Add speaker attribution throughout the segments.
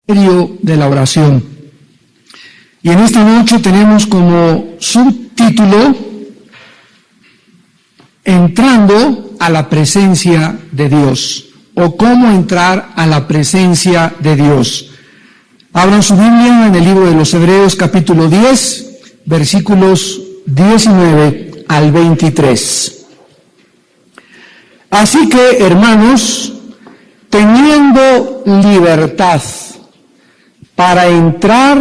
Speaker 1: De la oración. Y en esta noche tenemos como subtítulo Entrando a la presencia de Dios, o cómo entrar a la presencia de Dios. Abran su Biblia en el libro de los Hebreos capítulo 10, versículos 19 al 23. Así que, hermanos, teniendo libertad para entrar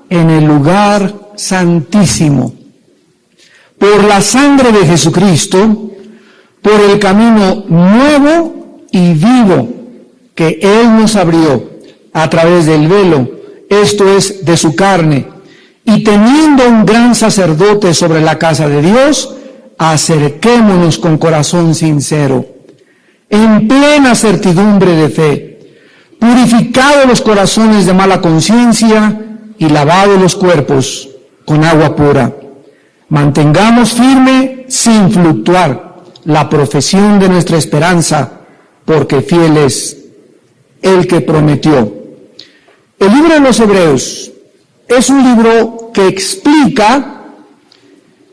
Speaker 1: en el lugar santísimo, por la sangre de Jesucristo, por el camino nuevo y vivo que Él nos abrió a través del velo, esto es, de su carne, y teniendo un gran sacerdote sobre la casa de Dios, acerquémonos con corazón sincero, en plena certidumbre de fe, purificados los corazones de mala conciencia y lavados los cuerpos con agua pura. Mantengamos firme, sin fluctuar, la profesión de nuestra esperanza, porque fiel es el que prometió. El libro de los Hebreos es un libro que explica,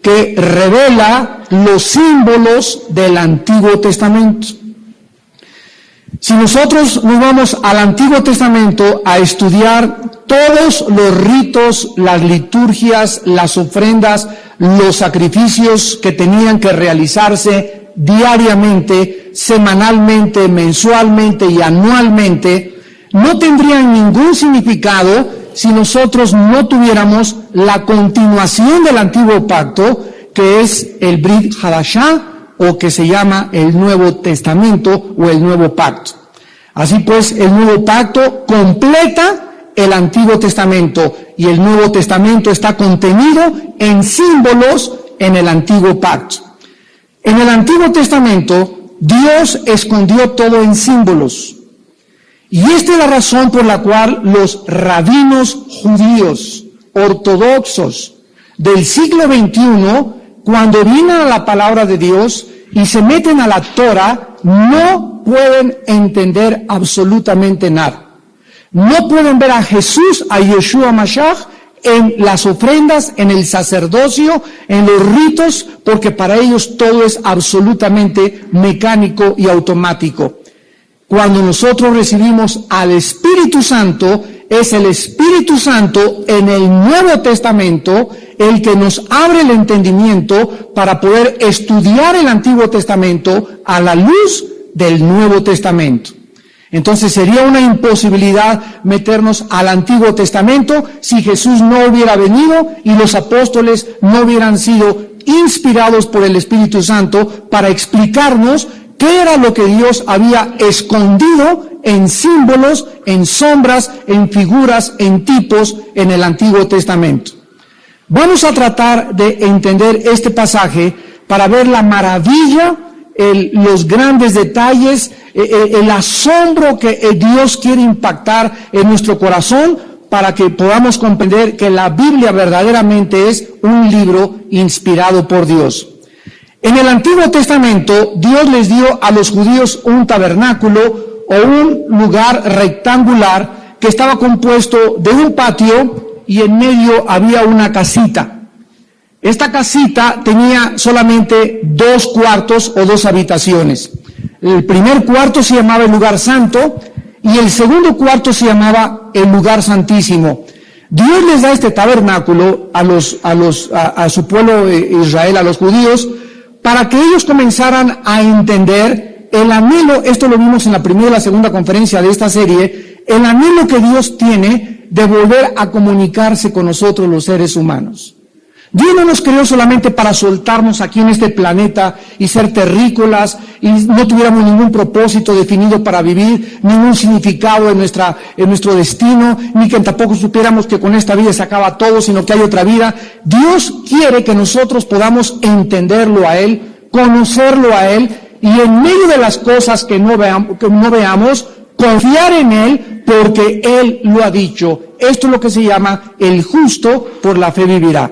Speaker 1: que revela los símbolos del Antiguo Testamento. Si nosotros nos vamos al Antiguo Testamento a estudiar todos los ritos, las liturgias, las ofrendas, los sacrificios que tenían que realizarse diariamente, semanalmente, mensualmente y anualmente, no tendrían ningún significado si nosotros no tuviéramos la continuación del Antiguo Pacto, que es el Brit Hadashah, o que se llama el Nuevo Testamento o el Nuevo Pacto. Así pues, el Nuevo Pacto completa el Antiguo Testamento y el Nuevo Testamento está contenido en símbolos en el Antiguo Pacto. En el Antiguo Testamento, Dios escondió todo en símbolos. Y esta es la razón por la cual los rabinos judíos ortodoxos del siglo XXI, cuando vienen a la palabra de Dios y se meten a la Torah, no pueden entender absolutamente nada. No pueden ver a Jesús, a Yeshua Mashiach, en las ofrendas, en el sacerdocio, en los ritos, porque para ellos todo es absolutamente mecánico y automático. Cuando nosotros recibimos al Espíritu Santo, es el Espíritu Santo en el Nuevo Testamento el que nos abre el entendimiento para poder estudiar el Antiguo Testamento a la luz del Nuevo Testamento. Entonces sería una imposibilidad meternos al Antiguo Testamento si Jesús no hubiera venido y los apóstoles no hubieran sido inspirados por el Espíritu Santo para explicarnos qué era lo que Dios había escondido en símbolos, en sombras, en figuras, en tipos en el Antiguo Testamento. Vamos a tratar de entender este pasaje para ver la maravilla, los grandes detalles, el asombro que Dios quiere impactar en nuestro corazón para que podamos comprender que la Biblia verdaderamente es un libro inspirado por Dios. En el Antiguo Testamento, Dios les dio a los judíos un tabernáculo o un lugar rectangular que estaba compuesto de un patio y en medio había una casita. Esta casita tenía solamente 2 cuartos o 2 habitaciones. El primer cuarto se llamaba el lugar santo y el segundo cuarto se llamaba el lugar santísimo. Dios les da este tabernáculo a su pueblo Israel, a los judíos, para que ellos comenzaran a entender el anhelo, esto lo vimos en la primera y la segunda conferencia de esta serie, el anhelo que Dios tiene de volver a comunicarse con nosotros los seres humanos. Dios no nos creó solamente para soltarnos aquí en este planeta y ser terrícolas y no tuviéramos ningún propósito definido para vivir, ningún significado en nuestro destino, ni que tampoco supiéramos que con esta vida se acaba todo, sino que hay otra vida. Dios quiere que nosotros podamos entenderlo a Él, conocerlo a Él y en medio de las cosas que no veamos, confiar en Él porque Él lo ha dicho. Esto es lo que se llama el justo por la fe vivirá.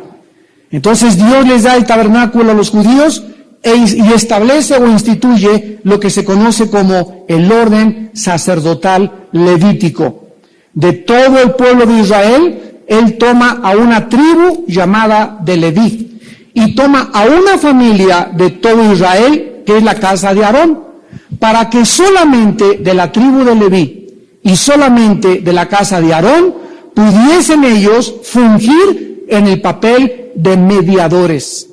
Speaker 1: Entonces Dios les da el tabernáculo a los judíos y establece o instituye lo que se conoce como el orden sacerdotal levítico. De todo el pueblo de Israel, él toma a una tribu llamada de Leví y toma a una familia de todo Israel, que es la casa de Aarón, para que solamente de la tribu de Leví y solamente de la casa de Aarón pudiesen ellos fungir en el papel de mediadores.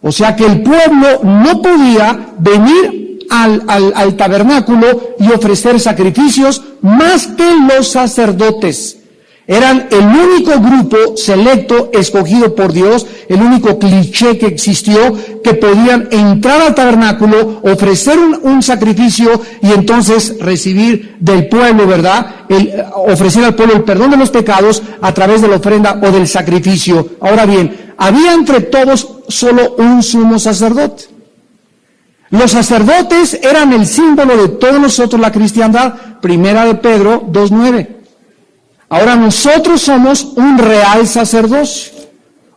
Speaker 1: O sea que el pueblo no podía venir al tabernáculo y ofrecer sacrificios más que los sacerdotes. Eran el único grupo selecto, escogido por Dios, el único cliché que existió, que podían entrar al tabernáculo, ofrecer un sacrificio y entonces recibir del pueblo, ¿verdad? Ofrecer al pueblo el perdón de los pecados a través de la ofrenda o del sacrificio. Ahora bien, había entre todos solo un sumo sacerdote. Los sacerdotes eran el símbolo de todos nosotros, la cristiandad. Primera de Pedro 2:9. Ahora nosotros somos un real sacerdocio,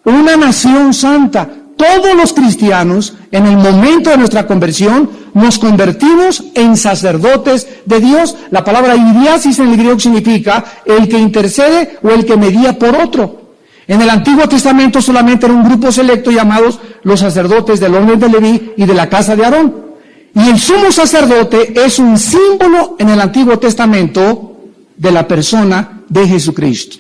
Speaker 1: una nación santa. Todos los cristianos, en el momento de nuestra conversión, nos convertimos en sacerdotes de Dios. La palabra idiasis en el griego significa el que intercede o el que medía por otro. En el Antiguo Testamento solamente era un grupo selecto llamados los sacerdotes del orden de Leví y de la casa de Aarón. Y el sumo sacerdote es un símbolo en el Antiguo Testamento de la persona de Jesucristo.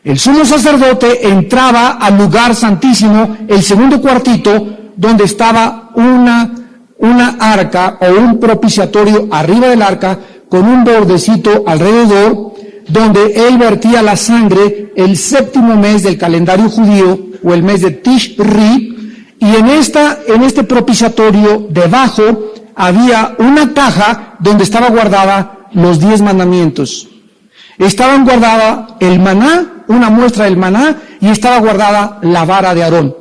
Speaker 1: El sumo sacerdote entraba al lugar santísimo, el segundo cuartito, donde estaba una arca o un propiciatorio arriba del arca con un bordecito alrededor, donde él vertía la sangre el séptimo mes del calendario judío, o el mes de Tishri, y en este propiciatorio debajo había una caja donde estaba guardada los 10 mandamientos. Estaban guardada el maná, una muestra del maná, y estaba guardada la vara de Aarón.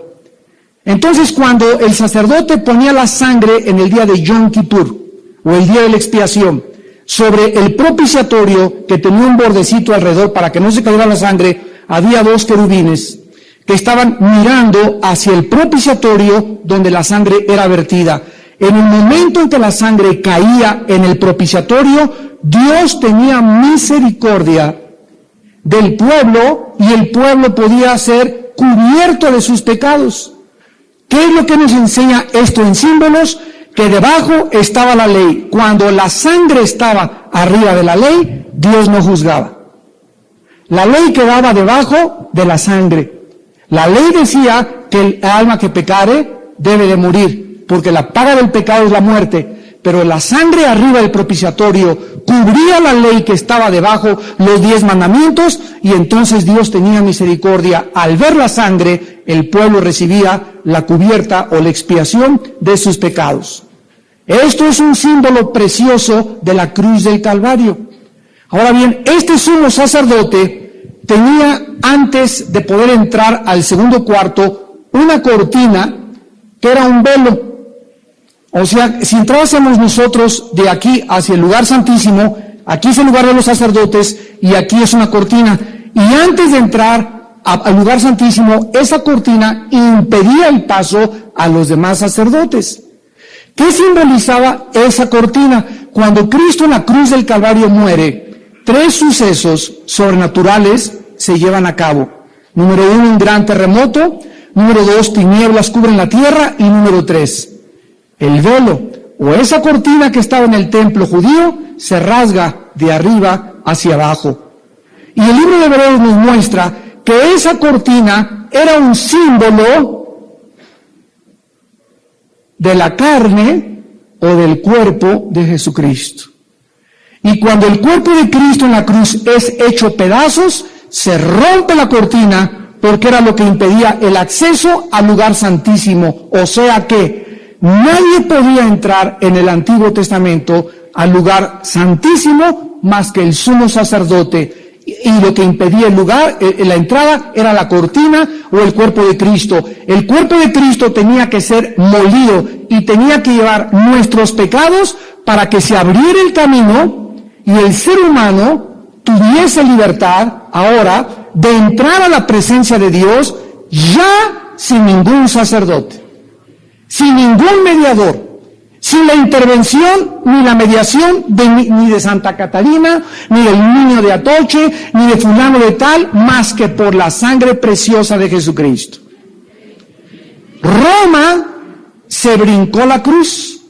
Speaker 1: Entonces, cuando el sacerdote ponía la sangre en el día de Yom Kippur, o el día de la expiación, sobre el propiciatorio que tenía un bordecito alrededor para que no se cayera la sangre, había 2 querubines que estaban mirando hacia el propiciatorio donde la sangre era vertida. En el momento en que la sangre caía en el propiciatorio, Dios tenía misericordia del pueblo y el pueblo podía ser cubierto de sus pecados. ¿Qué es lo que nos enseña esto en símbolos? Que debajo estaba la ley. Cuando la sangre estaba arriba de la ley, Dios no juzgaba. La ley quedaba debajo de la sangre. La ley decía que el alma que pecare debe de morir, porque la paga del pecado es la muerte. Pero la sangre arriba del propiciatorio cubría la ley que estaba debajo, los 10 mandamientos, y entonces Dios tenía misericordia. Al ver la sangre, el pueblo recibía la cubierta o la expiación de sus pecados. Esto es un símbolo precioso de la cruz del Calvario. Ahora bien, este sumo sacerdote tenía, antes de poder entrar al segundo cuarto, una cortina que era un velo. O sea, si entrásemos nosotros de aquí hacia el lugar santísimo, aquí es el lugar de los sacerdotes y aquí es una cortina. Y antes de entrar al lugar santísimo, esa cortina impedía el paso a los demás sacerdotes. ¿Qué simbolizaba esa cortina? Cuando Cristo en la cruz del Calvario muere, 3 sucesos sobrenaturales se llevan a cabo. Número 1, un gran terremoto. Número 2, tinieblas cubren la tierra. Y número 3, el velo o esa cortina que estaba en el templo judío se rasga de arriba hacia abajo. Y el libro de Hebreos nos muestra que esa cortina era un símbolo de la carne o del cuerpo de Jesucristo. Y cuando el cuerpo de Cristo en la cruz es hecho pedazos, se rompe la cortina porque era lo que impedía el acceso al lugar santísimo. O sea que nadie podía entrar en el Antiguo Testamento al lugar santísimo más que el sumo sacerdote. Y lo que impedía el lugar, la entrada, era la cortina o el cuerpo de Cristo. El cuerpo de Cristo tenía que ser molido y tenía que llevar nuestros pecados para que se abriera el camino y el ser humano tuviese libertad ahora de entrar a la presencia de Dios ya sin ningún sacerdote, sin ningún mediador. sin la intervención ni la mediación ni de Santa Catalina, ni del niño de Atoche, ni de fulano de tal, más que por la sangre preciosa de Jesucristo. Roma se brincó la cruz.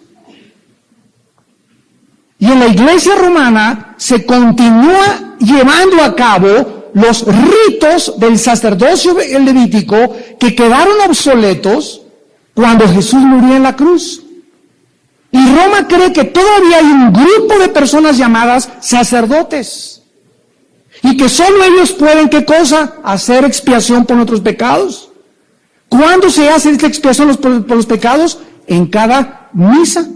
Speaker 1: Y en la iglesia romana se continúa llevando a cabo los ritos del sacerdocio levítico que quedaron obsoletos cuando Jesús murió en la cruz. Y Roma cree que todavía hay un grupo de personas llamadas sacerdotes. Y que solo ellos pueden, ¿qué cosa? Hacer expiación por nuestros pecados. ¿Cuándo se hace esta expiación por los pecados? En cada misa.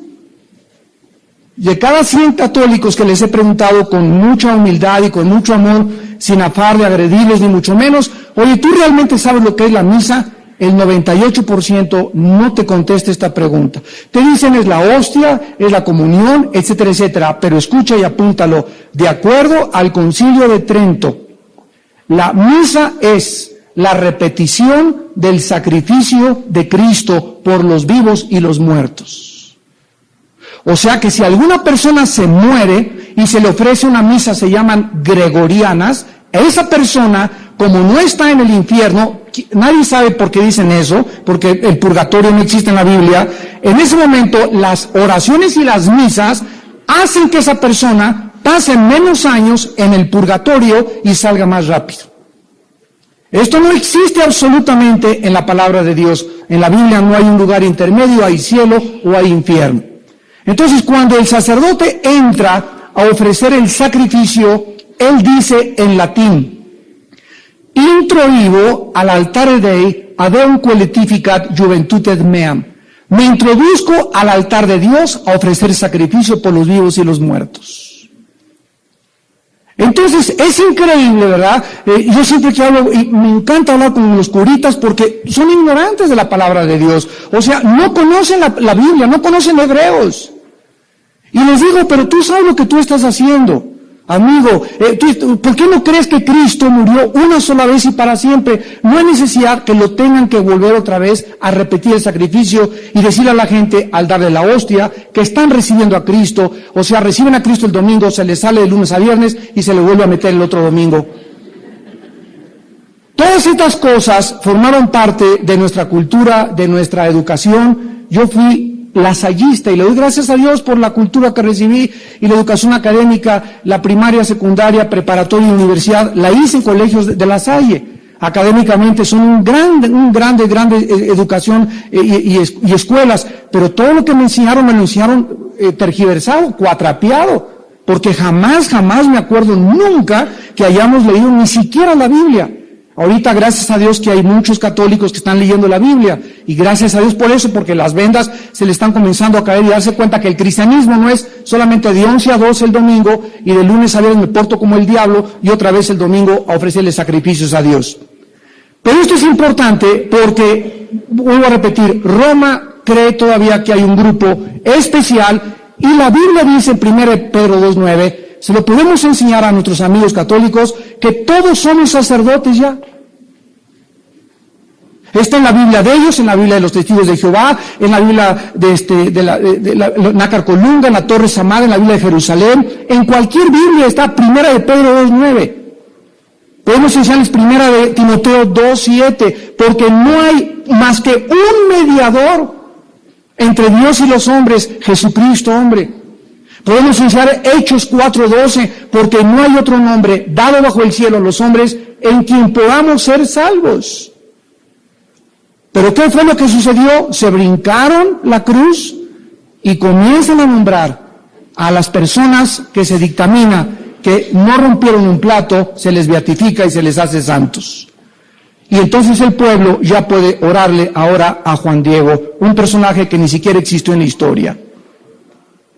Speaker 1: De cada 100 católicos que les he preguntado con mucha humildad y con mucho amor, sin afán de agredirles ni mucho menos, oye, ¿tú realmente sabes lo que es la misa? El 98% no te contesta esta pregunta. Te dicen es la hostia, es la comunión, etcétera, etcétera. Pero escucha y apúntalo. De acuerdo al Concilio de Trento, la misa es la repetición del sacrificio de Cristo por los vivos y los muertos. O sea que si alguna persona se muere y se le ofrece una misa, se llaman gregorianas, esa persona, como no está en el infierno, nadie sabe por qué dicen eso, porque el purgatorio no existe en la Biblia, en ese momento las oraciones y las misas hacen que esa persona pase menos años en el purgatorio y salga más rápido. Esto no existe absolutamente en la palabra de Dios. En la Biblia no hay un lugar intermedio, hay cielo o hay infierno. Entonces, cuando el sacerdote entra a ofrecer el sacrificio, él dice en latín: introibo al altare Dei ad qualificat juventuted meam. Me introduzco al altar de Dios a ofrecer sacrificio por los vivos y los muertos. Entonces, es increíble, ¿verdad? Yo siempre que hablo, y me encanta hablar con los curitas porque son ignorantes de la palabra de Dios. O sea, no conocen la Biblia, no conocen hebreos. Y les digo, pero tú sabes lo que tú estás haciendo. Amigo, ¿por qué no crees que Cristo murió una sola vez y para siempre? No hay necesidad que lo tengan que volver otra vez a repetir el sacrificio y decirle a la gente al darle la hostia que están recibiendo a Cristo, o sea, reciben a Cristo el domingo, se les sale de lunes a viernes y se le vuelve a meter el otro domingo. Todas estas cosas formaron parte de nuestra cultura, de nuestra educación. Yo fui lasallista y le doy gracias a Dios por la cultura que recibí y la educación académica, la primaria, secundaria, preparatoria y universidad, la hice en colegios de La Salle. Académicamente son un grande educación y escuelas, pero todo lo que me enseñaron tergiversado, cuatrapeado, porque jamás me acuerdo nunca que hayamos leído ni siquiera la Biblia. Ahorita, gracias a Dios que hay muchos católicos que están leyendo la Biblia, y gracias a Dios por eso, porque las vendas se le están comenzando a caer y darse cuenta que el cristianismo no es solamente de 11 a 12 el domingo, y de lunes a viernes me porto como el diablo, y otra vez el domingo a ofrecerle sacrificios a Dios. Pero esto es importante porque, vuelvo a repetir, Roma cree todavía que hay un grupo especial, y la Biblia dice en 1 Pedro 2:9, se lo podemos enseñar a nuestros amigos católicos, que todos somos sacerdotes ya. Está en la Biblia de ellos, en la Biblia de los Testigos de Jehová, en la Biblia de la Nácar Colunga, en la Torre Samad, en la Biblia de Jerusalén. En cualquier Biblia está 1 Pedro 2:9. Podemos enseñarles 1 Timoteo 2:7, porque no hay más que un mediador entre Dios y los hombres, Jesucristo hombre. Podemos enseñar Hechos 4:12, porque no hay otro nombre dado bajo el cielo a los hombres en quien podamos ser salvos. Pero ¿qué fue lo que sucedió? Se brincaron la cruz y comienzan a nombrar a las personas que se dictamina que no rompieron un plato, se les beatifica y se les hace santos. Y entonces el pueblo ya puede orarle ahora a Juan Diego, un personaje que ni siquiera existió en la historia.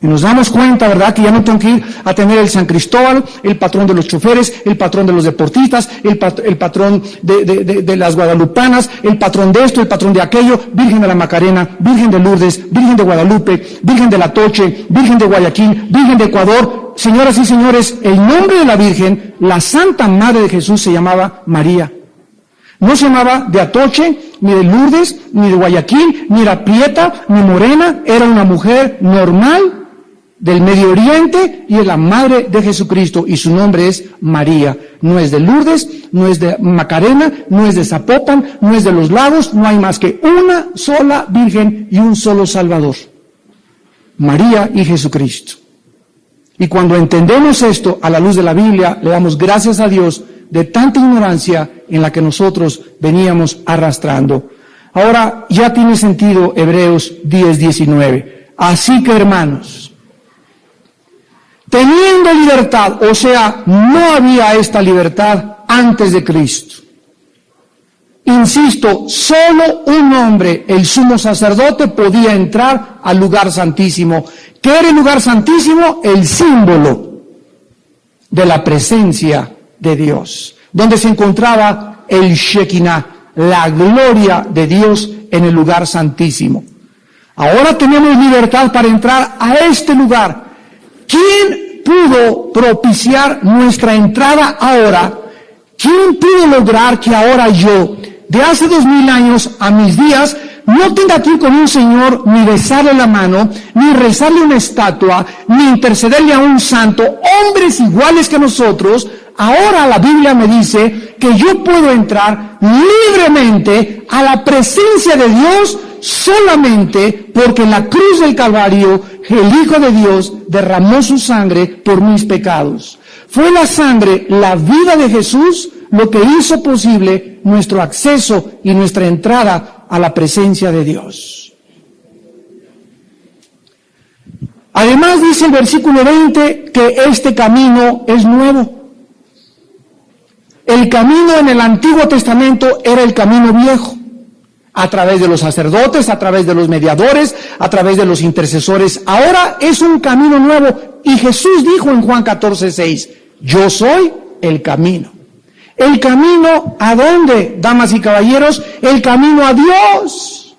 Speaker 1: Y nos damos cuenta, ¿verdad?, que ya no tengo que ir a tener el San Cristóbal, el patrón de los choferes, el patrón de los deportistas, el patrón de las guadalupanas, el patrón de esto, el patrón de aquello, Virgen de la Macarena, Virgen de Lourdes, Virgen de Guadalupe, Virgen de la Atoche, Virgen de Guayaquil, Virgen de Ecuador. Señoras y señores, el nombre de la Virgen, la Santa Madre de Jesús, se llamaba María. No se llamaba de Atoche, ni de Lourdes, ni de Guayaquil, ni era prieta, ni morena. Era una mujer normal del Medio Oriente y es la madre de Jesucristo, y su nombre es María. No es de Lourdes, no es de Macarena, no es de Zapopan, no es de Los Lagos. No hay más que una sola Virgen y un solo Salvador: María y Jesucristo. Y cuando entendemos esto a la luz de la Biblia, le damos gracias a Dios de tanta ignorancia en la que nosotros veníamos arrastrando. Ahora ya tiene sentido Hebreos 10:19. Así que, hermanos, teniendo libertad, o sea, no había esta libertad antes de Cristo. Insisto, solo un hombre, el sumo sacerdote, podía entrar al lugar santísimo. ¿Qué era el lugar santísimo? El símbolo de la presencia de Dios, donde se encontraba el Shekinah, la gloria de Dios en el lugar santísimo. Ahora tenemos libertad para entrar a este lugar. ¿Quién pudo propiciar nuestra entrada ahora? ¿Quién pudo lograr que ahora yo, de hace 2000 años a mis días, no tenga que ir con un señor, ni besarle la mano, ni rezarle una estatua, ni intercederle a un santo, hombres iguales que nosotros? Ahora la Biblia me dice que yo puedo entrar libremente a la presencia de Dios solamente porque en la cruz del Calvario el Hijo de Dios derramó su sangre por mis pecados. Fue la sangre, la vida de Jesús, lo que hizo posible nuestro acceso y nuestra entrada a la presencia de Dios. Además dice el versículo 20 que este camino es nuevo. El camino en el Antiguo Testamento era el camino viejo, a través de los sacerdotes, a través de los mediadores, a través de los intercesores. Ahora es un camino nuevo, y Jesús dijo en Juan 14:6, yo soy el camino. ¿El camino a dónde, damas y caballeros? El camino a Dios.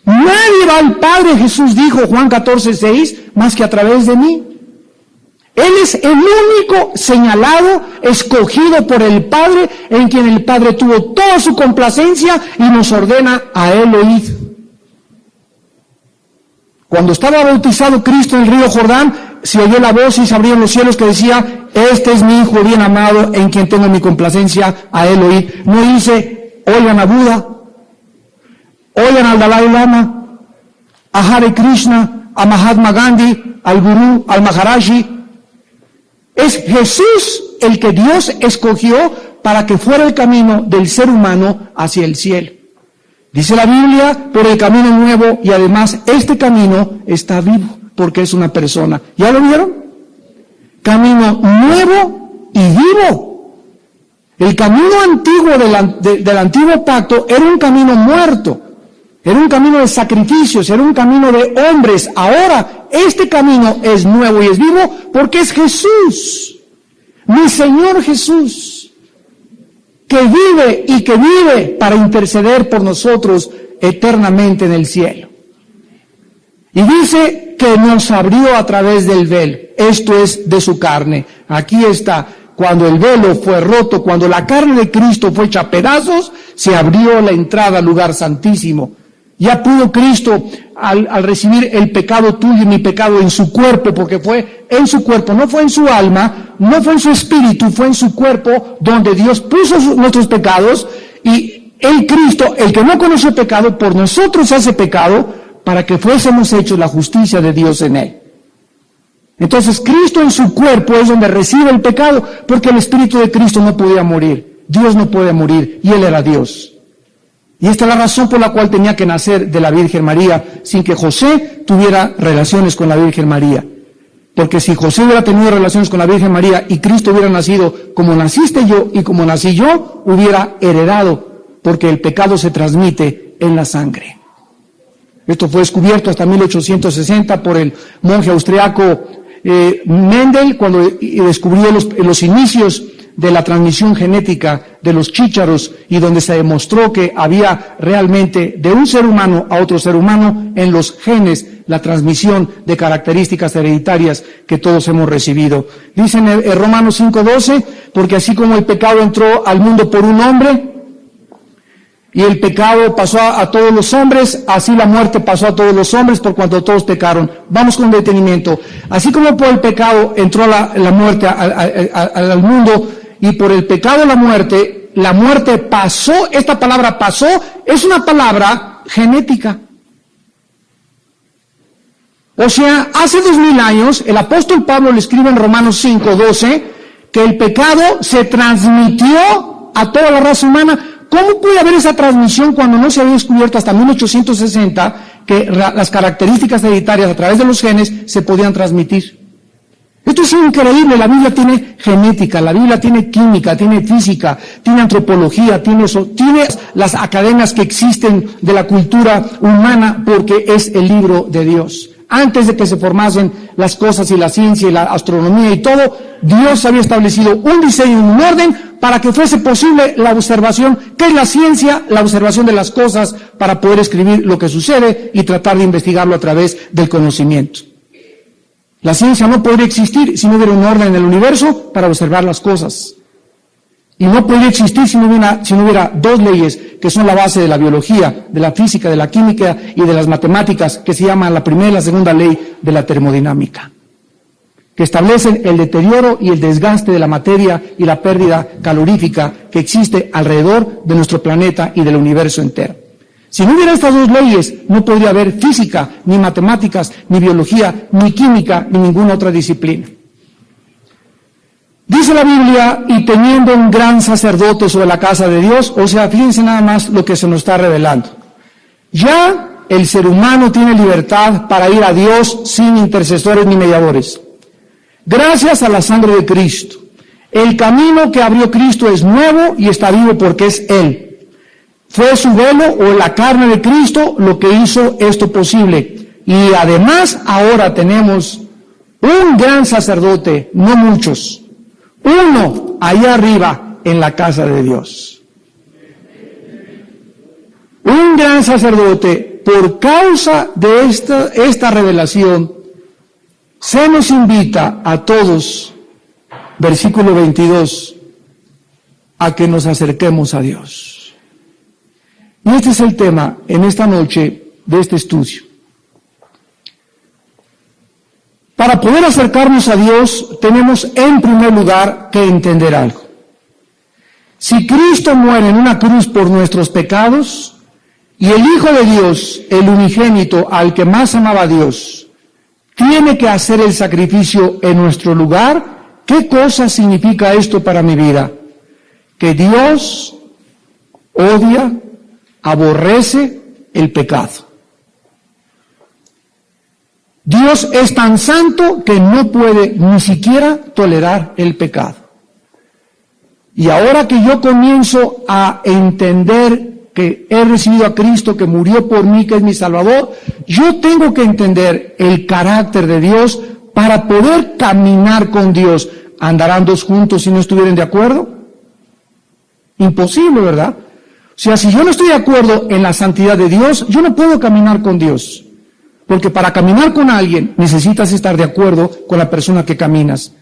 Speaker 1: Nadie va al Padre, Jesús dijo, Juan 14:6, más que a través de mí. Él es el único señalado, escogido por el Padre, en quien el Padre tuvo toda su complacencia y nos ordena a Él oíd. Cuando estaba bautizado Cristo en el río Jordán, se oyó la voz y se abrieron los cielos que decía, este es mi Hijo bien amado, en quien tengo mi complacencia, a Él oíd. No dice, oigan a Buda, oigan al Dalai Lama, a Hare Krishna, a Mahatma Gandhi, al Gurú, al Maharaji. Es Jesús el que Dios escogió para que fuera el camino del ser humano hacia el cielo. Dice la Biblia, por el camino nuevo, y además este camino está vivo, porque es una persona. ¿Ya lo vieron? Camino nuevo y vivo. El camino antiguo del antiguo pacto era un camino muerto, era un camino de sacrificios, era un camino de hombres. Ahora este camino es nuevo y es vivo porque es Jesús, mi Señor Jesús, que vive y que vive para interceder por nosotros eternamente en el cielo. Y dice que nos abrió a través del velo, esto es de su carne. Aquí está, cuando el velo fue roto, cuando la carne de Cristo fue hecha a pedazos, se abrió la entrada al lugar santísimo. Ya pudo Cristo, al recibir el pecado tuyo y mi pecado en su cuerpo, porque fue en su cuerpo, no fue en su alma, no fue en su espíritu, fue en su cuerpo donde Dios puso nuestros pecados, y el Cristo, el que no conoce pecado, por nosotros hace pecado, para que fuésemos hechos la justicia de Dios en él. Entonces Cristo en su cuerpo es donde recibe el pecado, porque el Espíritu de Cristo no podía morir, Dios no puede morir, y Él era Dios. Y esta es la razón por la cual tenía que nacer de la Virgen María, sin que José tuviera relaciones con la Virgen María. Porque si José hubiera tenido relaciones con la Virgen María y Cristo hubiera nacido como naciste yo y como nací yo, hubiera heredado, porque el pecado se transmite en la sangre. Esto fue descubierto hasta 1860 por el monje austriaco Mendel, cuando descubrió los inicios de la transmisión genética de los chícharos y donde se demostró que había realmente de un ser humano a otro ser humano en los genes la transmisión de características hereditarias que todos hemos recibido. Dice en Romanos 5:12, porque así como el pecado entró al mundo por un hombre, y el pecado pasó a todos los hombres, así la muerte pasó a todos los hombres por cuanto todos pecaron. Vamos con detenimiento. Así como por el pecado entró la muerte al mundo, y por el pecado la muerte pasó, esta palabra pasó, es una palabra genética. O sea, hace 2000 años, el apóstol Pablo le escribe en Romanos 5:12, que el pecado se transmitió a toda la raza humana. ¿Cómo puede haber esa transmisión cuando no se había descubierto hasta 1860 que las características hereditarias a través de los genes se podían transmitir? Esto es increíble. La Biblia tiene genética, la Biblia tiene química, tiene física, tiene antropología, tiene las academias que existen de la cultura humana porque es el libro de Dios. Antes de que se formasen las cosas y la ciencia y la astronomía y todo, Dios había establecido un diseño y un orden para que fuese posible la observación, que es la ciencia, la observación de las cosas para poder escribir lo que sucede y tratar de investigarlo a través del conocimiento. La ciencia no podría existir si no hubiera un orden en el universo para observar las cosas. Y no podría existir si no hubiera dos leyes que son la base de la biología, de la física, de la química y de las matemáticas, que se llaman la primera y la segunda ley de la termodinámica, que establecen el deterioro y el desgaste de la materia y la pérdida calorífica que existe alrededor de nuestro planeta y del universo entero. Si no hubiera estas dos leyes, no podría haber física, ni matemáticas, ni biología, ni química, ni ninguna otra disciplina. Dice la Biblia, y teniendo un gran sacerdote sobre la casa de Dios, o sea, fíjense nada más lo que se nos está revelando. Ya el ser humano tiene libertad para ir a Dios sin intercesores ni mediadores. Gracias a la sangre de Cristo. El camino que abrió Cristo es nuevo y está vivo porque es Él. Fue su velo o la carne de Cristo lo que hizo esto posible. Y además ahora tenemos un gran sacerdote, no muchos. Uno allá arriba en la casa de Dios. Un gran sacerdote. Por causa de esta revelación, se nos invita a todos, versículo 22, a que nos acerquemos a Dios. Y este es el tema en esta noche de este estudio. Para poder acercarnos a Dios, tenemos en primer lugar que entender algo. Si Cristo muere en una cruz por nuestros pecados, y el Hijo de Dios, el unigénito al que más amaba a Dios, tiene que hacer el sacrificio en nuestro lugar, ¿qué cosa significa esto para mi vida? Que Dios odia, aborrece el pecado. Dios es tan santo que no puede ni siquiera tolerar el pecado. Y ahora que yo comienzo a entender que he recibido a Cristo, que murió por mí, que es mi Salvador, yo tengo que entender el carácter de Dios para poder caminar con Dios. ¿Andarán dos juntos si no estuvieran de acuerdo? Imposible, ¿verdad? O sea, si yo no estoy de acuerdo en la santidad de Dios, yo no puedo caminar con Dios. Porque para caminar con alguien necesitas estar de acuerdo con la persona que caminas.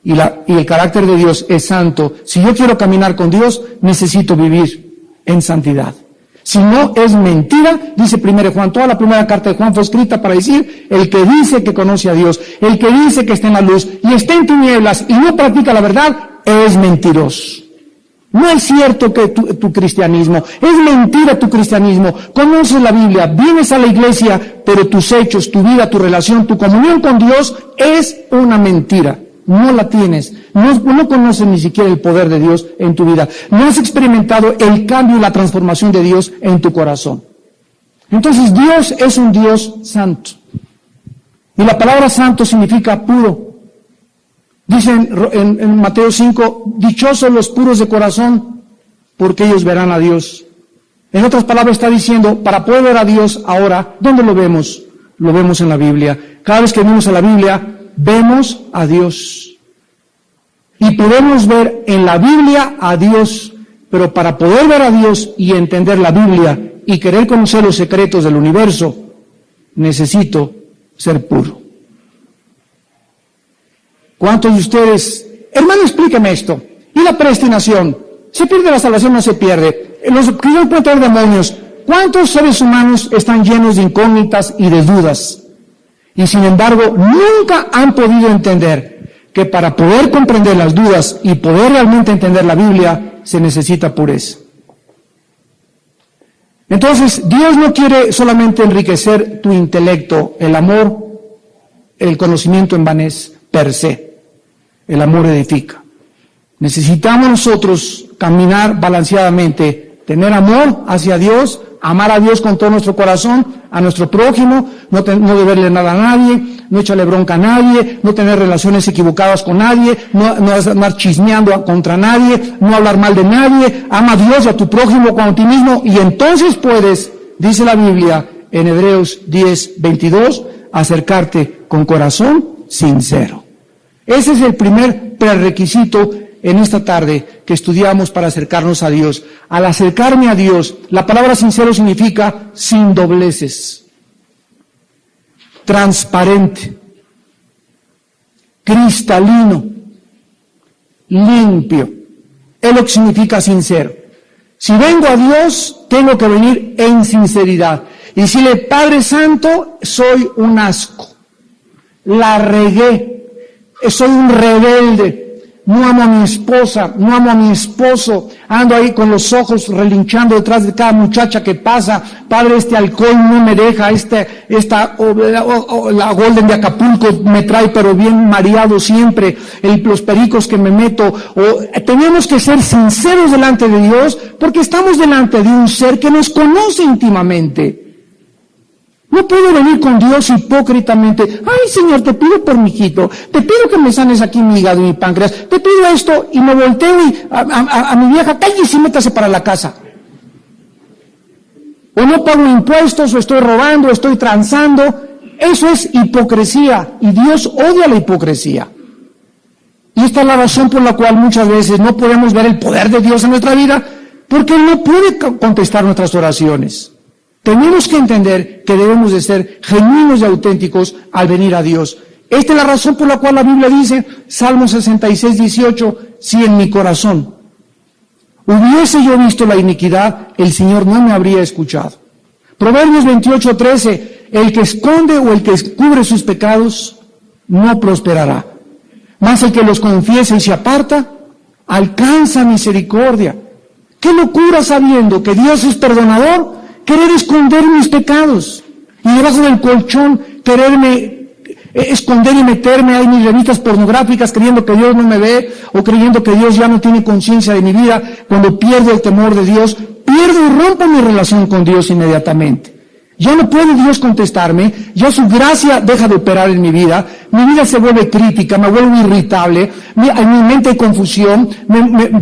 Speaker 1: Y el carácter de Dios es santo. Si yo quiero caminar con Dios, necesito vivir en santidad. Si no, es mentira, dice 1 Juan. Toda la primera carta de Juan fue escrita para decir, el que dice que conoce a Dios, el que dice que está en la luz y está en tinieblas y no practica la verdad, es mentiroso. No es cierto que tu cristianismo, es mentira tu cristianismo. Conoces la Biblia, vienes a la iglesia, pero tus hechos, tu vida, tu relación, tu comunión con Dios es una mentira. No la tienes, no conoces ni siquiera el poder de Dios en tu vida. No has experimentado el cambio y la transformación de Dios en tu corazón. Entonces Dios es un Dios santo. Y la palabra santo significa puro. Dice en Mateo 5, dichosos los puros de corazón, porque ellos verán a Dios. En otras palabras está diciendo, para poder ver a Dios ahora, ¿dónde lo vemos? Lo vemos en la Biblia. Cada vez que vemos a la Biblia, vemos a Dios. Y podemos ver en la Biblia a Dios, pero para poder ver a Dios y entender la Biblia y querer conocer los secretos del universo, necesito ser puro. ¿Cuántos de ustedes, hermano, explíqueme esto? ¿Y la predestinación? ¿Se pierde la salvación o no se pierde? Los cristianos pueden tener demonios. ¿Cuántos seres humanos están llenos de incógnitas y de dudas? Y sin embargo, nunca han podido entender que para poder comprender las dudas y poder realmente entender la Biblia, se necesita pureza. Entonces, Dios no quiere solamente enriquecer tu intelecto. El amor, el conocimiento envanece per se. El amor edifica. Necesitamos nosotros caminar balanceadamente, tener amor hacia Dios, amar a Dios con todo nuestro corazón, a nuestro prójimo, no deberle nada a nadie, no echarle bronca a nadie, no tener relaciones equivocadas con nadie, no andar chismeando contra nadie, no hablar mal de nadie, ama a Dios y a tu prójimo como a ti mismo, y entonces puedes, dice la Biblia en Hebreos 10:22, acercarte con corazón sincero. Ese es el primer prerequisito en esta tarde que estudiamos para acercarnos a Dios. Al acercarme a Dios, la palabra sincero significa sin dobleces, transparente, cristalino, limpio. Es lo que significa sincero. Si vengo a Dios, tengo que venir en sinceridad. Y decirle, Padre Santo, soy un asco, la regué, soy un rebelde. No amo a mi esposa, no amo a mi esposo, ando ahí con los ojos relinchando detrás de cada muchacha que pasa. Padre, este alcohol no me deja, la Golden de Acapulco me trae pero bien mareado siempre, los pericos que me meto. Tenemos que ser sinceros delante de Dios, porque estamos delante de un ser que nos conoce íntimamente. No puedo venir con Dios hipócritamente. Ay, Señor, te pido por mi hijito, te pido que me sanes aquí mi hígado y mi páncreas, te pido esto, y me volteo y a mi vieja, cállese y métase para la casa. O no pago impuestos, o estoy robando, o estoy transando. Eso es hipocresía, y Dios odia la hipocresía. Y esta es la razón por la cual muchas veces no podemos ver el poder de Dios en nuestra vida, porque Él no puede contestar nuestras oraciones. Tenemos que entender que debemos de ser genuinos y auténticos al venir a Dios. Esta es la razón por la cual la Biblia dice, Salmo 66:18, si en mi corazón hubiese yo visto la iniquidad, el Señor no me habría escuchado. Proverbios 28:13, el que esconde o el que cubre sus pecados no prosperará, mas el que los confiesa y se aparta, alcanza misericordia. ¡Qué locura sabiendo que Dios es perdonador! Querer esconder mis pecados, y debajo del colchón quererme esconder y meterme ahí en mis revistas pornográficas creyendo que Dios no me ve, o creyendo que Dios ya no tiene conciencia de mi vida. Cuando pierdo el temor de Dios, pierdo y rompo mi relación con Dios inmediatamente. Ya no puede Dios contestarme, ya su gracia deja de operar en mi vida se vuelve crítica, me vuelvo irritable, en mi mente hay confusión,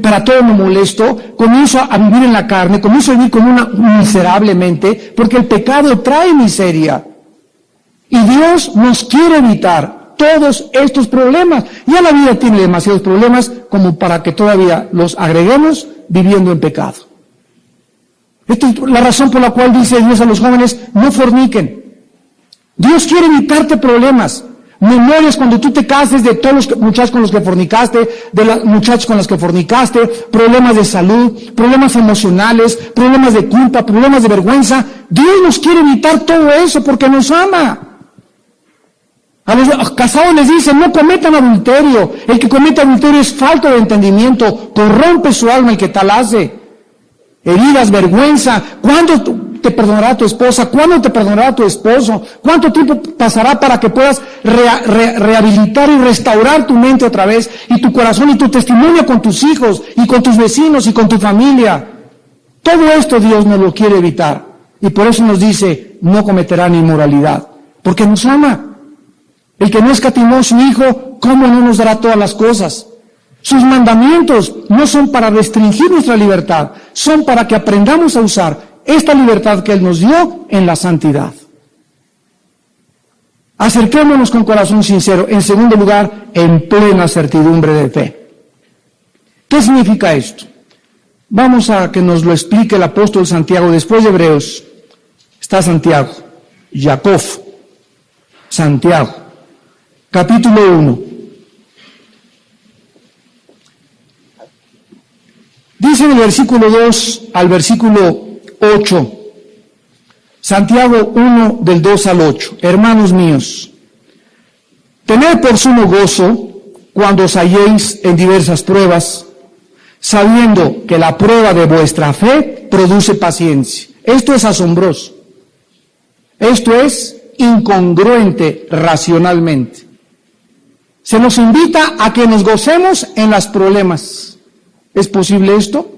Speaker 1: para todo me molesto, comienzo a vivir en la carne, comienzo a vivir como miserablemente, porque el pecado trae miseria. Y Dios nos quiere evitar todos estos problemas. Ya la vida tiene demasiados problemas como para que todavía los agreguemos viviendo en pecado. Esta es la razón por la cual dice Dios a los jóvenes, no forniquen. Dios quiere evitarte problemas. Memorias cuando tú te cases de todos los muchachos con los que fornicaste, de las muchachas con las que fornicaste, problemas de salud, problemas emocionales, problemas de culpa, problemas de vergüenza. Dios nos quiere evitar todo eso porque nos ama. A los casados les dicen, no cometan adulterio. El que comete adulterio es falto de entendimiento, corrompe su alma el que tal hace. Heridas, vergüenza. ¿Cuándo te perdonará tu esposa? ¿Cuándo te perdonará tu esposo? ¿Cuánto tiempo pasará para que puedas rehabilitar y restaurar tu mente otra vez, y tu corazón y tu testimonio con tus hijos y con tus vecinos y con tu familia? Todo esto Dios nos lo quiere evitar, y por eso nos dice, no cometerán inmoralidad, porque nos ama. El que no escatimó a su Hijo, ¿cómo no nos dará todas las cosas? Sus mandamientos no son para restringir nuestra libertad, son para que aprendamos a usar esta libertad que Él nos dio en la santidad. Acerquémonos con corazón sincero. En segundo lugar, en plena certidumbre de fe. ¿Qué significa esto? Vamos a que nos lo explique el apóstol Santiago. Después de Hebreos está Santiago, Jacob, Santiago, capítulo 1. Dice en el versículo 2 al versículo 8, Santiago 1 del 2 al 8, hermanos míos, tened por sumo gozo cuando os halléis en diversas pruebas, sabiendo que la prueba de vuestra fe produce paciencia. Esto es asombroso. Esto es incongruente racionalmente. Se nos invita a que nos gocemos en los problemas. ¿Es posible esto?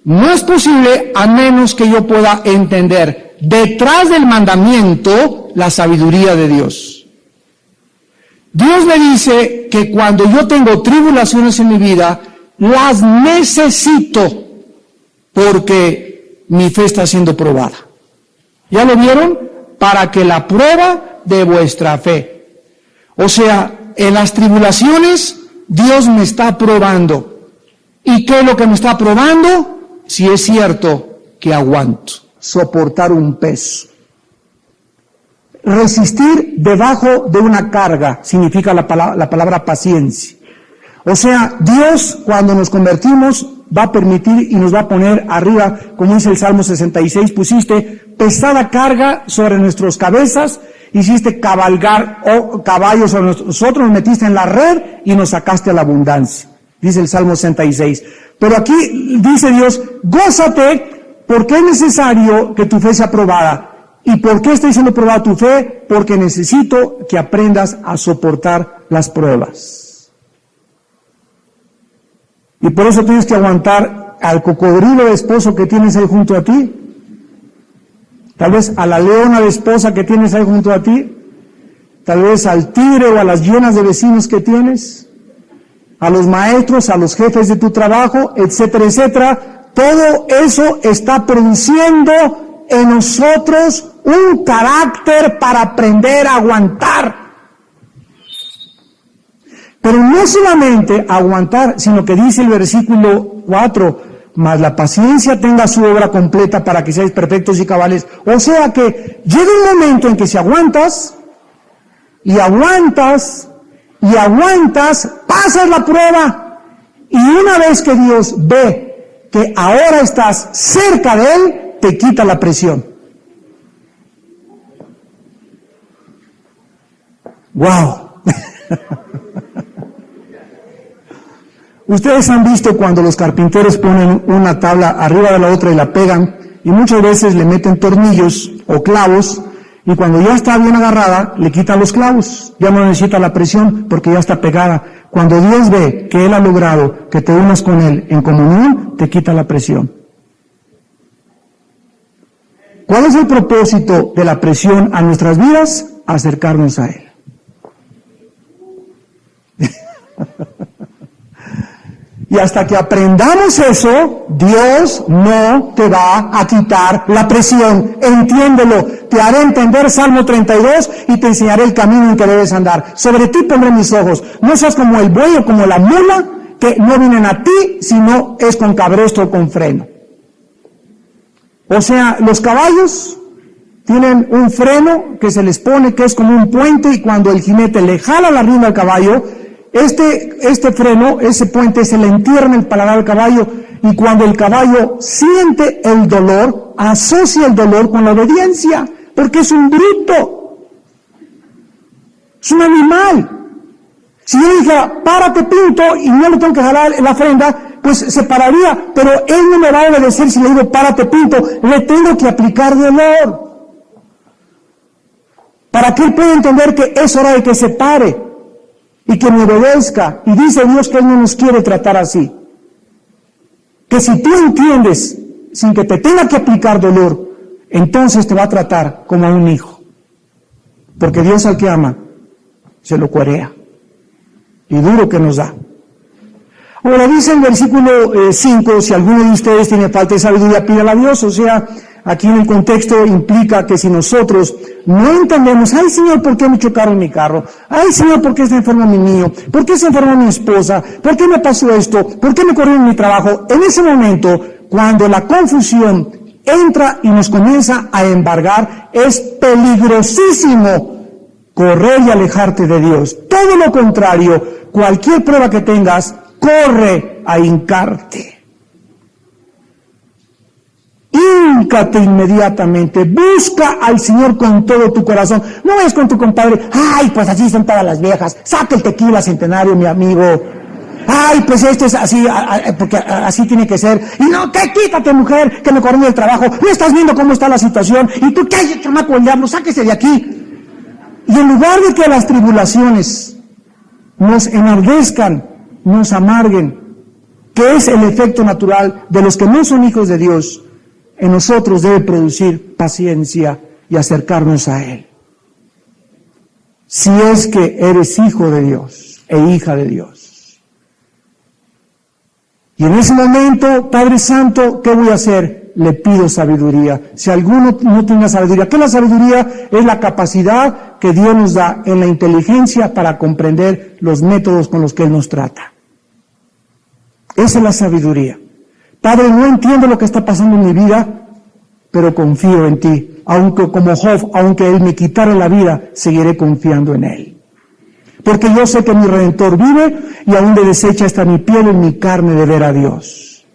Speaker 1: No es posible a menos que yo pueda entender detrás del mandamiento la sabiduría de Dios. Dios me dice que cuando yo tengo tribulaciones en mi vida, las necesito porque mi fe está siendo probada. ¿Ya lo vieron? Para que la prueba de vuestra fe. O sea, en las tribulaciones Dios me está probando. ¿Y qué es lo que me está probando? Si es cierto que aguanto. Soportar un peso. Resistir debajo de una carga significa la palabra paciencia. O sea, Dios cuando nos convertimos va a permitir y nos va a poner arriba, como dice el Salmo 66, pusiste pesada carga sobre nuestras cabezas, hiciste cabalgar caballos sobre nosotros, nos metiste en la red y nos sacaste a la abundancia. Dice el Salmo 66. Pero aquí dice Dios, gózate porque es necesario que tu fe sea probada. ¿Y por qué está siendo probada tu fe? Porque necesito que aprendas a soportar las pruebas. Y por eso tienes que aguantar al cocodrilo de esposo que tienes ahí junto a ti. Tal vez a la leona de esposa que tienes ahí junto a ti. Tal vez al tigre o a las hienas de vecinos que tienes. A los maestros, a los jefes de tu trabajo, etcétera, etcétera. Todo eso está produciendo en nosotros un carácter para aprender a aguantar. Pero no solamente aguantar, sino que dice el versículo 4, mas la paciencia tenga su obra completa para que seáis perfectos y cabales. O sea que llega un momento en que si aguantas, y aguantas, y aguantas, pasas la prueba, y una vez que Dios ve que ahora estás cerca de Él, te quita la presión. ¡Wow! Ustedes han visto cuando los carpinteros ponen una tabla arriba de la otra y la pegan, y muchas veces le meten tornillos o clavos, y cuando ya está bien agarrada, le quitan los clavos, ya no necesita la presión porque ya está pegada. Cuando Dios ve que Él ha logrado que te unas con Él en comunión, te quita la presión. ¿Cuál es el propósito de la presión a nuestras vidas? Acercarnos a Él. Y hasta que aprendamos eso, Dios no te va a quitar la presión. Entiéndelo. Te haré entender Salmo 32 y te enseñaré el camino en que debes andar. Sobre ti pondré mis ojos. No seas como el buey o como la mula, que no vienen a ti, sino es con cabresto o con freno. O sea, los caballos tienen un freno que se les pone, que es como un puente, y cuando el jinete le jala la rienda al caballo, este freno, ese puente, se le entierra en el paladar al caballo, y cuando el caballo siente el dolor, asocia el dolor con la obediencia, porque es un bruto, es un animal. Si yo dijera, párate Pinto, y no le tengo que jalar la frenda, pues se pararía, pero él no me va a obedecer si le digo, párate Pinto, le tengo que aplicar dolor, para que él pueda entender que es hora de que se pare, y que me obedezca. Y dice Dios que Él no nos quiere tratar así. Que si tú entiendes, sin que te tenga que aplicar dolor, entonces te va a tratar como a un hijo. Porque Dios al que ama, se lo cuarea. Y duro que nos da. Ahora dice en el versículo 5, si alguno de ustedes tiene falta de sabiduría, pídala a Dios. O sea, aquí en el contexto implica que si nosotros no entendemos, ay Señor, ¿por qué me chocaron mi carro? Ay Señor, ¿por qué está enfermo mi niño? ¿Por qué se enfermó mi esposa? ¿Por qué me pasó esto? ¿Por qué me corrieron mi trabajo? En ese momento, cuando la confusión entra y nos comienza a embargar, es peligrosísimo correr y alejarte de Dios. Todo lo contrario, cualquier prueba que tengas, corre a hincarte. Híncate inmediatamente, busca al Señor con todo tu corazón. No es con tu compadre, ay, pues así son todas las viejas, saca el tequila Centenario, mi amigo. Ay, pues esto es así, porque así tiene que ser. Y no, que quítate, mujer, que me corrió del trabajo. No estás viendo cómo está la situación. Y tú, ¿qué hay, chamaco del diablo? Sáquese de aquí. Y en lugar de que las tribulaciones nos enardezcan, nos amarguen, que es el efecto natural de los que no son hijos de Dios, en nosotros debe producir paciencia y acercarnos a Él. Si es que eres hijo de Dios e hija de Dios. Y en ese momento, Padre Santo, ¿qué voy a hacer? Le pido sabiduría. Si alguno no tiene sabiduría, ¿qué es la sabiduría? Es la capacidad que Dios nos da en la inteligencia para comprender los métodos con los que Él nos trata. Esa es la sabiduría. Padre, no entiendo lo que está pasando en mi vida, pero confío en ti. Aunque como Job, aunque Él me quitara la vida, seguiré confiando en Él. Porque yo sé que mi Redentor vive y aún de deshecha está mi piel en mi carne de ver a Dios.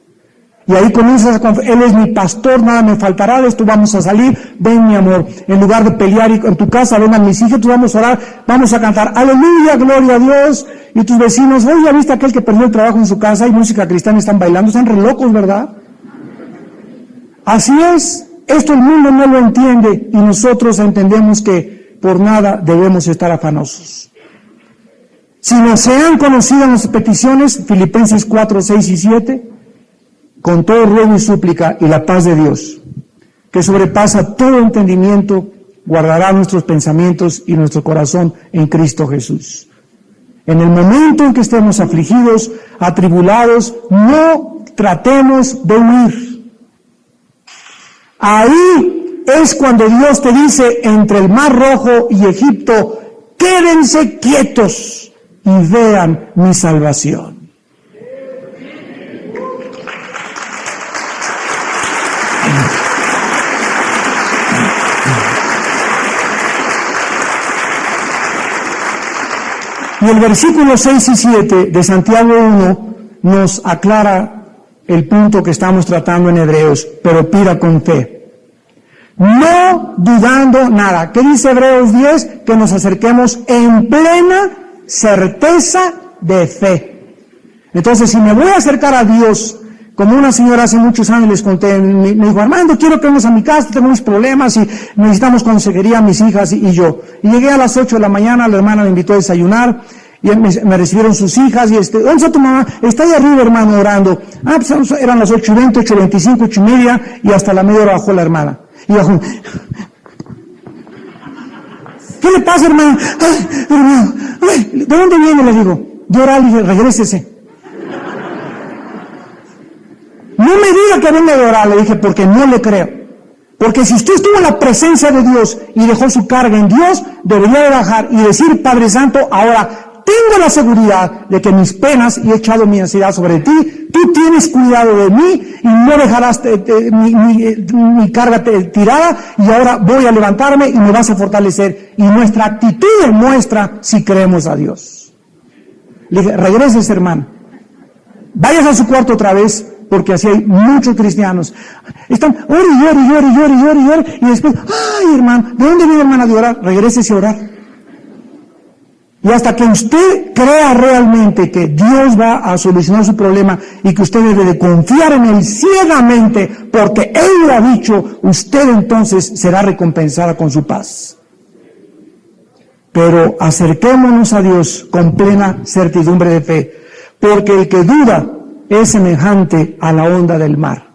Speaker 1: Y ahí comienzas a confiar, Él es mi pastor, nada me faltará, de esto vamos a salir, ven mi amor, en lugar de pelear en tu casa, ven a mis hijos, vamos a orar, vamos a cantar, aleluya, gloria a Dios, y tus vecinos, oye, ¿ya viste aquel que perdió el trabajo en su casa? Hay música cristiana, están bailando, están re locos, ¿verdad? Así es, esto el mundo no lo entiende, y nosotros entendemos que por nada debemos estar afanosos. Si no sean conocidas las peticiones, Filipenses 4, 6 y 7, con todo ruego y súplica y la paz de Dios, que sobrepasa todo entendimiento, guardará nuestros pensamientos y nuestro corazón en Cristo Jesús. En el momento en que estemos afligidos, atribulados, no tratemos de huir. Ahí es cuando Dios te dice, entre el Mar Rojo y Egipto, quédense quietos y vean mi salvación. Y el versículo 6 y 7 de Santiago 1 nos aclara el punto que estamos tratando en Hebreos, pero pida con fe. No dudando nada. ¿Qué dice Hebreos 10? Que nos acerquemos en plena certeza de fe. Entonces, si me voy a acercar a Dios, como una señora hace muchos años les conté, me dijo, Armando, quiero que vengas a mi casa, tengo unos problemas y necesitamos consejería mis hijas y yo. Y llegué a las 8 de la mañana, la hermana me invitó a desayunar, y me recibieron sus hijas, y ¿dónde está tu mamá? Está ahí arriba, hermano, orando. Pues eran las 8:20, 8:25, 8:30, y hasta la media hora bajó la hermana. Y bajó, ¿qué le pasa, hermano? Ay, hermano, ay, ¿de dónde viene? Le digo, de orar, y regrésese. No me diga que venga de orar, le dije, porque no le creo. Porque si usted estuvo en la presencia de Dios y dejó su carga en Dios, debería de bajar y decir, Padre Santo, ahora tengo la seguridad de que mis penas y he echado mi ansiedad sobre ti, tú tienes cuidado de mí y no dejarás mi carga tirada, y ahora voy a levantarme y me vas a fortalecer. Y nuestra actitud demuestra si creemos a Dios. Le dije, regreses, hermano. Vayas a su cuarto otra vez, porque así hay muchos cristianos. Están, ore, y después, ay, hermano, ¿de dónde viene, hermana, de orar? Regrésese a orar. Y hasta que usted crea realmente que Dios va a solucionar su problema y que usted debe de confiar en Él ciegamente, porque Él lo ha dicho, usted entonces será recompensada con su paz. Pero acerquémonos a Dios con plena certidumbre de fe, porque el que duda es semejante a la onda del mar,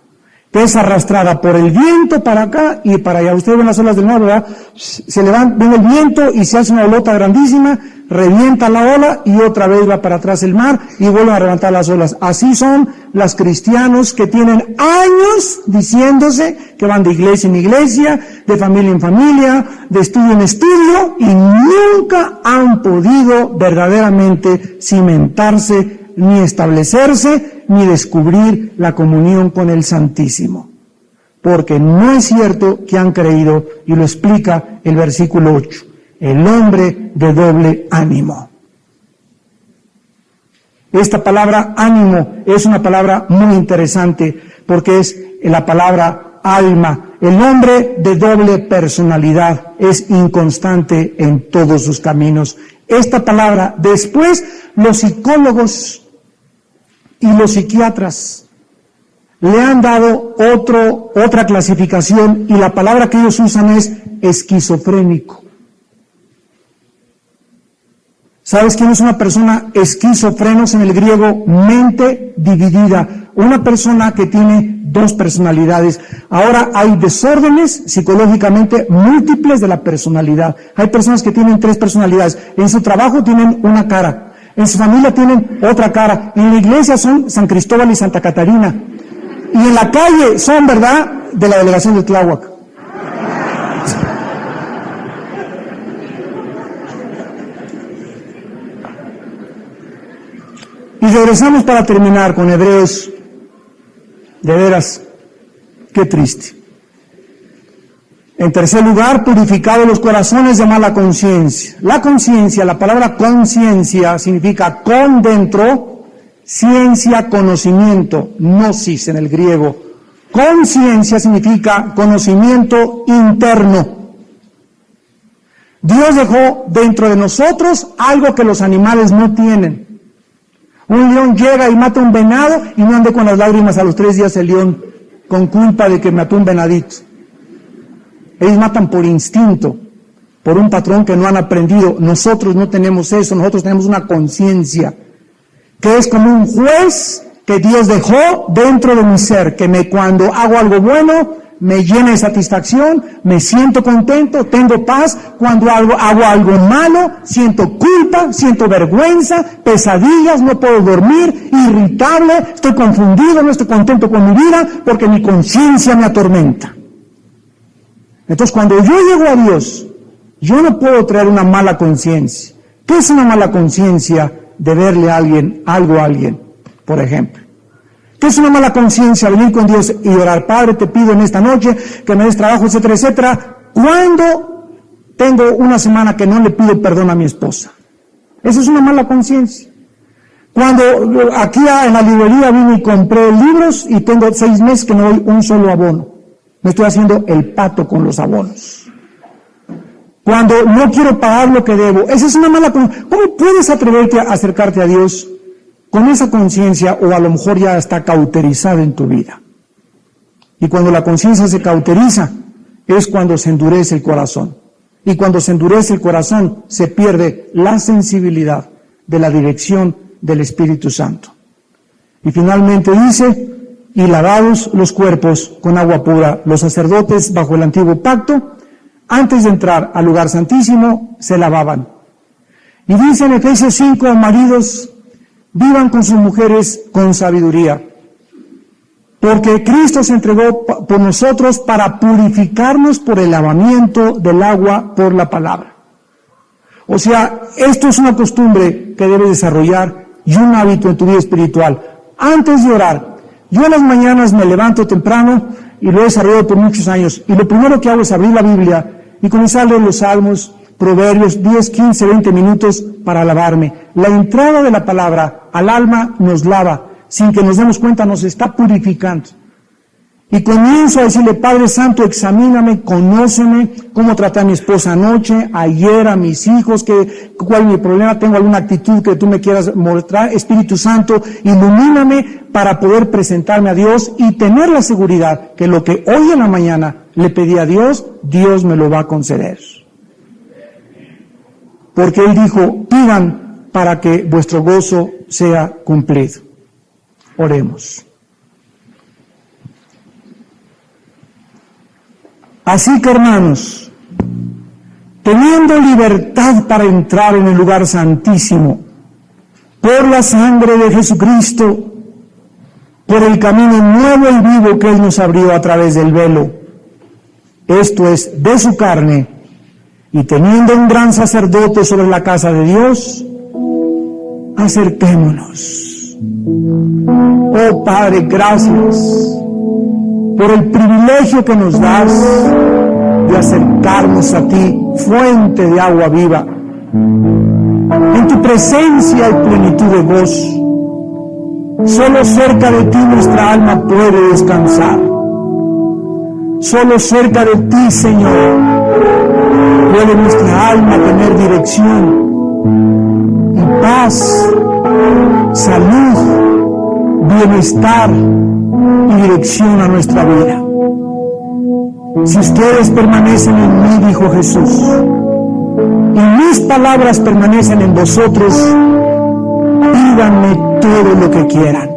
Speaker 1: que es arrastrada por el viento para acá y para allá. Ustedes ven las olas del mar, ¿verdad? Se levanta, viene el viento y se hace una olota grandísima, revienta la ola y otra vez va para atrás el mar y vuelve a levantar las olas. Así son los cristianos que tienen años diciéndose que van de iglesia en iglesia, de familia en familia, de estudio en estudio, y nunca han podido verdaderamente cimentarse, ni establecerse, ni descubrir la comunión con el Santísimo. Porque no es cierto que han creído, y lo explica el versículo 8, el hombre de doble ánimo. Esta palabra ánimo es una palabra muy interesante porque es la palabra alma. El hombre de doble personalidad es inconstante en todos sus caminos. Esta palabra, después los psicólogos y los psiquiatras le han dado otra clasificación, y la palabra que ellos usan es esquizofrénico. ¿Sabes quién es una persona esquizofrenos en el griego? Mente dividida. Una persona que tiene dos personalidades. Ahora hay desórdenes psicológicamente múltiples de la personalidad. Hay personas que tienen 3 personalidades. En su trabajo tienen una cara. En su familia tienen otra cara. En la iglesia son San Cristóbal y Santa Catarina. Y en la calle son, ¿verdad?, de la delegación de Tláhuac. Y regresamos para terminar con Hebreos. De veras, qué triste. En tercer lugar, purificados los corazones de mala conciencia. La conciencia, la palabra conciencia significa con dentro, ciencia, conocimiento, gnosis en el griego. Conciencia significa conocimiento interno. Dios dejó dentro de nosotros algo que los animales no tienen. Un león llega y mata un venado y no ande con las lágrimas a los 3 días el león con culpa de que mató un venadito. Ellos matan por instinto, por un patrón que no han aprendido. Nosotros no tenemos eso, nosotros tenemos una conciencia que es como un juez que Dios dejó dentro de mi ser, que cuando hago algo bueno me llena de satisfacción, me siento contento, tengo paz. Cuando hago algo malo, siento culpa, siento vergüenza, pesadillas, no puedo dormir, irritable, estoy confundido, no estoy contento con mi vida porque mi conciencia me atormenta. Entonces, cuando yo llego a Dios, yo no puedo traer una mala conciencia. ¿Qué es una mala conciencia? De verle a alguien, algo a alguien, por ejemplo. ¿Qué es una mala conciencia? Venir con Dios y orar: Padre, te pido en esta noche que me des trabajo, etcétera, etcétera. ¿Cuándo tengo una semana que no le pido perdón a mi esposa? Eso es una mala conciencia. Cuando aquí en la librería vine y compré libros y tengo 6 meses que no doy un solo abono. Me estoy haciendo el pato con los abonos. Cuando no quiero pagar lo que debo. Esa es una mala conciencia. ¿Cómo puedes atreverte a acercarte a Dios con esa conciencia, o a lo mejor ya está cauterizada en tu vida? Y cuando la conciencia se cauteriza, es cuando se endurece el corazón. Y cuando se endurece el corazón, se pierde la sensibilidad de la dirección del Espíritu Santo. Y finalmente dice: y lavados los cuerpos con agua pura. Los sacerdotes bajo el antiguo pacto, antes de entrar al lugar santísimo, se lavaban. Y dice en Efesios 5, maridos, vivan con sus mujeres con sabiduría, porque Cristo se entregó por nosotros para purificarnos por el lavamiento del agua por la palabra. O sea, esto es una costumbre que debes desarrollar y un hábito en tu vida espiritual. Antes de orar, yo en las mañanas me levanto temprano y lo he desarrollado por muchos años, y lo primero que hago es abrir la Biblia y comenzar a leer los Salmos, Proverbios, 10, 15, 20 minutos para lavarme. La entrada de la palabra al alma nos lava, sin que nos demos cuenta nos está purificando. Y comienzo a decirle: Padre Santo, examíname, conóceme, cómo traté a mi esposa anoche, ayer, a mis hijos, cuál es mi problema, tengo alguna actitud que tú me quieras mostrar. Espíritu Santo, ilumíname para poder presentarme a Dios y tener la seguridad que lo que hoy en la mañana le pedí a Dios, Dios me lo va a conceder. Porque Él dijo: pidan para que vuestro gozo sea cumplido. Oremos. Así que, hermanos, teniendo libertad para entrar en el lugar santísimo por la sangre de Jesucristo, por el camino nuevo y vivo que Él nos abrió a través del velo, esto es, de su carne, y teniendo un gran sacerdote sobre la casa de Dios, acerquémonos. Oh Padre, gracias por el privilegio que nos das de acercarnos a ti, fuente de agua viva. En tu presencia hay plenitud de gozo. Solo cerca de ti nuestra alma puede descansar. Solo cerca de ti, Señor, puede nuestra alma tener dirección y paz, salud, bienestar y dirección a nuestra vida. Si ustedes permanecen en mí, dijo Jesús, y mis palabras permanecen en vosotros, pídanme todo lo que quieran,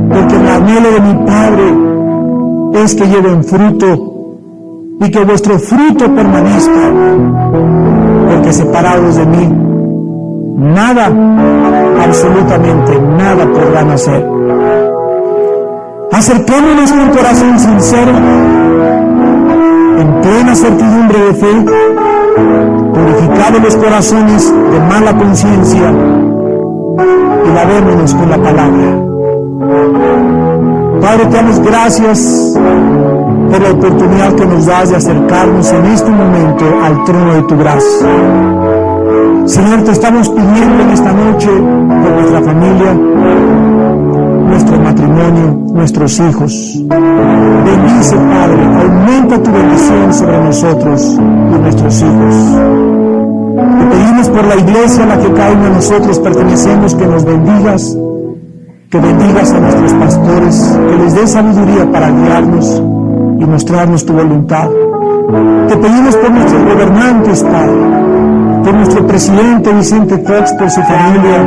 Speaker 1: porque el anhelo de mi Padre es que lleven fruto y que vuestro fruto permanezca, porque separados de mí, nada, absolutamente nada podrán hacer. Acerquémonos con corazón sincero, en plena certidumbre de fe, purificados los corazones de mala conciencia, y lavémonos con la palabra. Padre, te damos gracias por la oportunidad que nos das de acercarnos en este momento al trono de tu gracia. Señor, te estamos pidiendo en esta noche por nuestra familia, nuestro matrimonio, nuestros hijos. Bendice, Padre, aumenta tu bendición sobre nosotros y nuestros hijos. Te pedimos por la iglesia a la que cada uno de nosotros pertenecemos, que nos bendigas, que bendigas a nuestros pastores, que les des sabiduría para guiarnos y mostrarnos tu voluntad. Te pedimos por nuestros gobernantes, Padre, por nuestro presidente Vicente Fox, por su familia,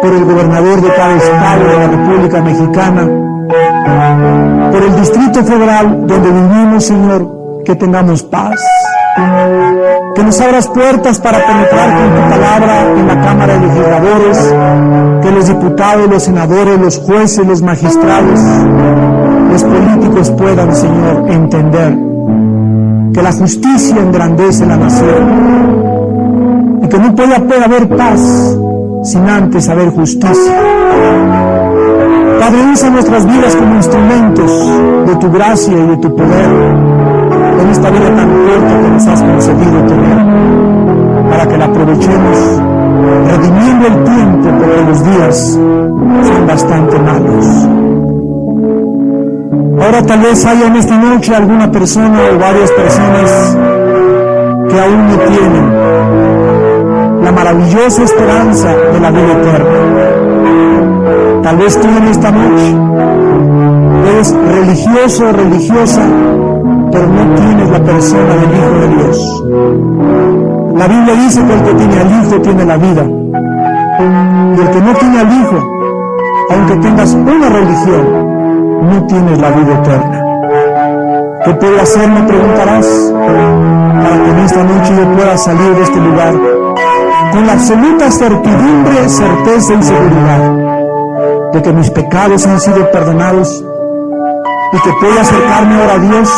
Speaker 1: por el gobernador de cada estado de la República Mexicana, por el Distrito Federal donde vivimos, Señor, que tengamos paz, que nos abras puertas para penetrar con tu palabra en la Cámara de Legisladores, que los diputados, los senadores, los jueces, los magistrados, los políticos puedan, Señor, entender que la justicia engrandece la nación y que no puede haber paz sin antes haber justicia. Padre, usa nuestras vidas como instrumentos de tu gracia y de tu poder en esta vida tan corta que nos has concedido tener, para que la aprovechemos redimiendo el tiempo, porque los días son bastante malos. Ahora tal vez haya en esta noche alguna persona o varias personas que aún no tienen la maravillosa esperanza de la vida eterna. Tal vez tú en esta noche eres religioso o religiosa, pero no tienes la persona del Hijo de Dios. La Biblia dice que el que tiene al Hijo tiene la vida, y el que no tiene al Hijo, aunque tengas una religión, no tienes la vida eterna. ¿Qué puedo hacer?, me preguntarás, para que en esta noche yo pueda salir de este lugar con la absoluta certidumbre, certeza y seguridad de que mis pecados han sido perdonados y que puedo acercarme ahora a Dios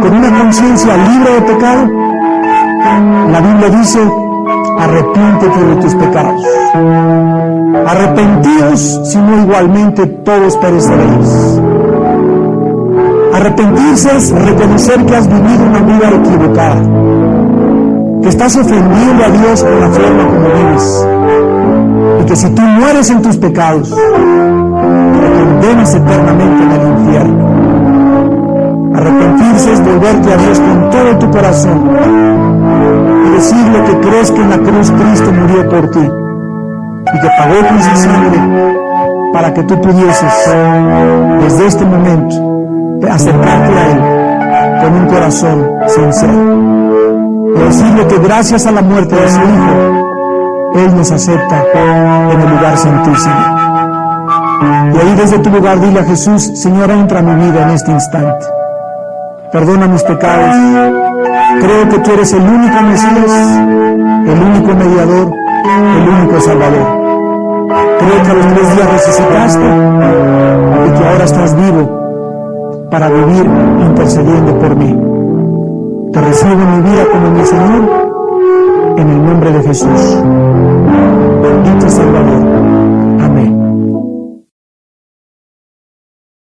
Speaker 1: con una conciencia libre de pecado. La Biblia dice: arrepiéntete de tus pecados. Arrepentidos, si no igualmente todos pereceréis. Arrepentirse es reconocer que has vivido una vida equivocada, que estás ofendiendo a Dios con la forma como vives, y que si tú mueres en tus pecados, te condenas eternamente en el infierno. Arrepentirse es volverte a Dios con todo tu corazón y decirle que crees que en la cruz Cristo murió por ti y que pagó con su sangre para que tú pudieses desde este momento acercarte a Él con un corazón sincero y decirle que gracias a la muerte de su Hijo Él nos acepta en el lugar santísimo. Y ahí desde tu lugar dile a Jesús: Señor, entra a mi vida en este instante, perdona mis pecados, creo que tú eres el único Mesías, el único mediador, el único Salvador. Creo que a los 3 días resucitaste moriste y que ahora estás vivo para vivir intercediendo por mí. Te recibo en mi vida como mi Señor, en el nombre de Jesús. Bendito Salvador.